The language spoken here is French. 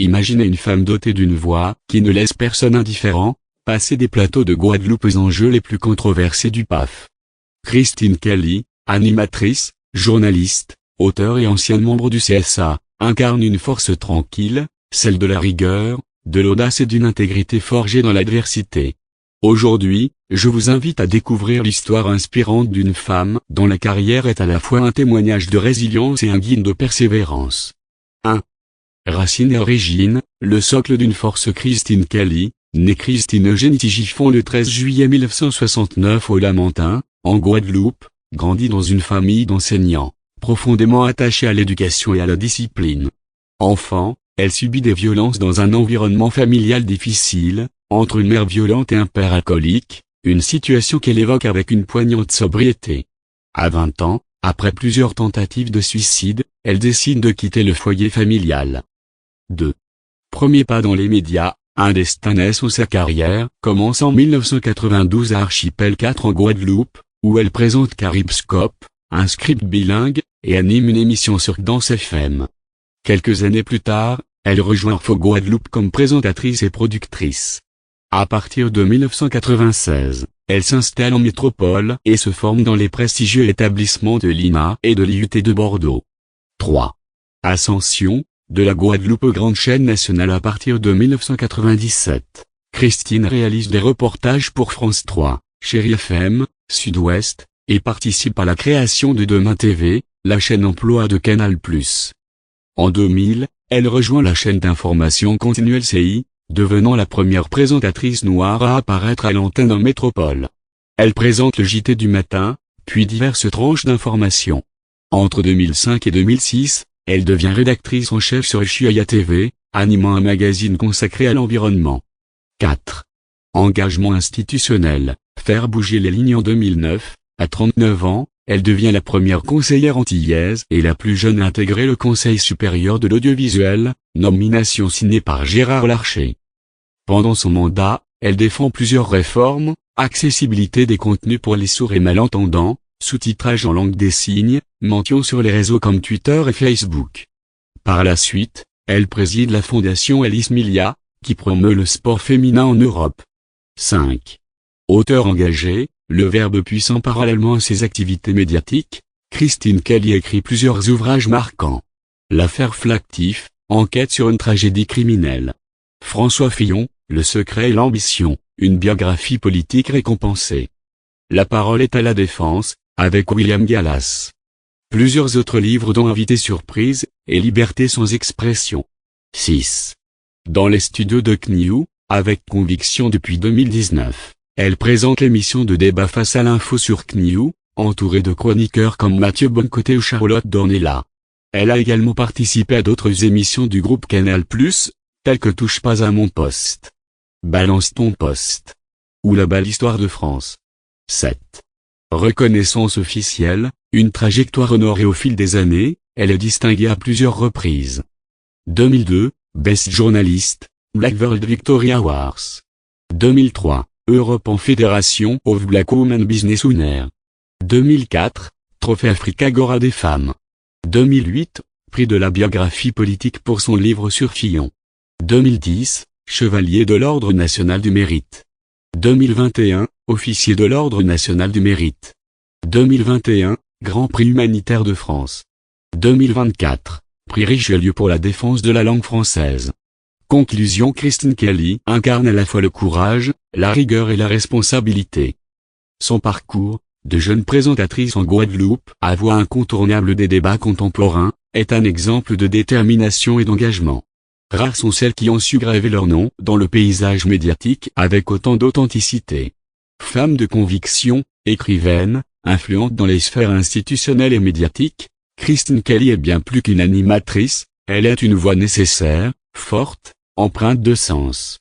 Imaginez une femme dotée d'une voix qui ne laisse personne indifférent, passer des plateaux de Guadeloupe aux enjeux les plus controversés du PAF. Christine Kelly, animatrice, journaliste, auteure et ancienne membre du CSA, incarne une force tranquille, celle de la rigueur, de l'audace et d'une intégrité forgée dans l'adversité. Aujourd'hui, je vous invite à découvrir l'histoire inspirante d'une femme dont la carrière est à la fois un témoignage de résilience et un guide de persévérance. 1. Racines et origines, le socle d'une force. Christine Kelly, née Christine Eugénie Tigiffon le 13 juillet 1969 au Lamentin, en Guadeloupe, grandit dans une famille d'enseignants, profondément attachés à l'éducation et à la discipline. Enfant, elle subit des violences dans un environnement familial difficile, entre une mère violente et un père alcoolique, une situation qu'elle évoque avec une poignante sobriété. À 20 ans, après plusieurs tentatives de suicide, elle décide de quitter le foyer familial. 2. Premier pas dans les médias, un destin naît où sa carrière commence en 1992 à Archipel 4 en Guadeloupe, où elle présente Caribscope, un script bilingue, et anime une émission sur Danse FM. Quelques années plus tard, elle rejoint Info Guadeloupe comme présentatrice et productrice. À partir de 1996, elle s'installe en métropole et se forme dans les prestigieux établissements de l'INA et de l'IUT de Bordeaux. 3. Ascension, de la Guadeloupe aux grandes chaînes nationales. À partir de 1997, Christine réalise des reportages pour France 3, Chéri FM, Sud-Ouest, et participe à la création de Demain TV, la chaîne emploi de Canal+. En 2000, elle rejoint la chaîne d'information continue LCI, devenant la première présentatrice noire à apparaître à l'antenne en métropole. Elle présente le JT du matin, puis diverses tranches d'information. Entre 2005 et 2006, elle devient rédactrice en chef sur Ushuaïa TV, animant un magazine consacré à l'environnement. 4. Engagement institutionnel, faire bouger les lignes. En 2009, à 39 ans, elle devient la première conseillère antillaise et la plus jeune à intégrer le Conseil supérieur de l'audiovisuel, nomination signée par Gérard Larcher. Pendant son mandat, elle défend plusieurs réformes, accessibilité des contenus pour les sourds et malentendants, sous-titrage en langue des signes, mentions sur les réseaux comme Twitter et Facebook. Par la suite, elle préside la fondation Alice Milia, qui promeut le sport féminin en Europe. 5. Auteure engagée, le verbe puissant. Parallèlement à ses activités médiatiques, Christine Kelly écrit plusieurs ouvrages marquants. L'affaire Flactif, enquête sur une tragédie criminelle. François Fillon, Le secret et l'ambition, une biographie politique récompensée. La parole est à la défense, avec William Gallas. Plusieurs autres livres dont Invité surprise, et Liberté sans expression. 6. Dans les studios de CNews, avec conviction depuis 2019, elle présente l'émission de débat Face à l'info sur CNews, entourée de chroniqueurs comme Mathieu Bonnecoté ou Charlotte Dornelas. Elle a également participé à d'autres émissions du groupe Canal+, telles que Touche pas à mon poste, Balance ton poste, ou La belle histoire de France. 7. Reconnaissance officielle, une trajectoire honorée au fil des années, elle est distinguée à plusieurs reprises. 2002, Best Journalist, Black World Victoria Awards. 2003, Europe en Fédération of Black Women Business Winner. 2004, Trophée Afrique Agora des femmes. 2008, prix de la biographie politique pour son livre sur Fillon. 2010, Chevalier de l'Ordre national du mérite. 2021, Officier de l'Ordre national du mérite. 2021, Grand Prix humanitaire de France. 2024, Prix Richelieu pour la défense de la langue française. Conclusion. Christine Kelly incarne à la fois le courage, la rigueur et la responsabilité. Son parcours, de jeune présentatrice en Guadeloupe, à voix incontournable des débats contemporains, est un exemple de détermination et d'engagement. Rares sont celles qui ont su graver leur nom dans le paysage médiatique avec autant d'authenticité. Femme de conviction, écrivaine, influente dans les sphères institutionnelles et médiatiques, Christine Kelly est bien plus qu'une animatrice, elle est une voix nécessaire, forte, empreinte de sens.